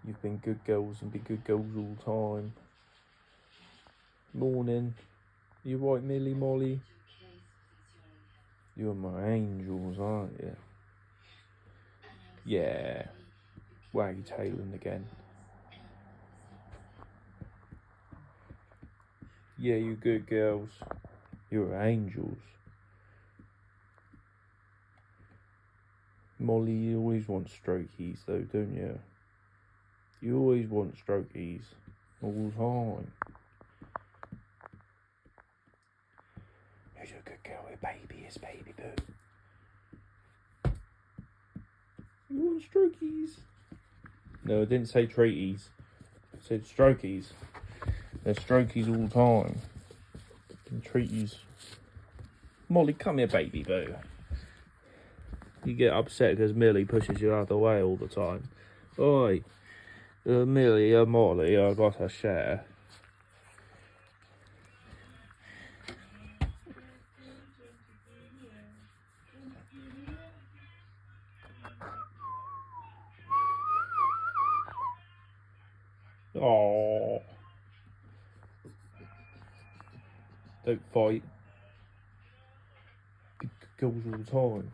You've been good girls and be good girls all the time. Morning. You right, Millie Molly? You're my angels, aren't you? Yeah. Waggy tailing again. Yeah, you good girls. You're angels. Molly, you always want strokies though, don't you? You always want strokies. All the time. Who's a good girl? A baby is baby boo. You want strokies? No, I didn't say treaties. I said strokies. They're strokies all the time. And treaties. Molly, come here, baby boo. You get upset because Millie pushes you out of the way all the time. Oi, Millie, Molly, I got a share. Oh, don't fight. Big girls all the time.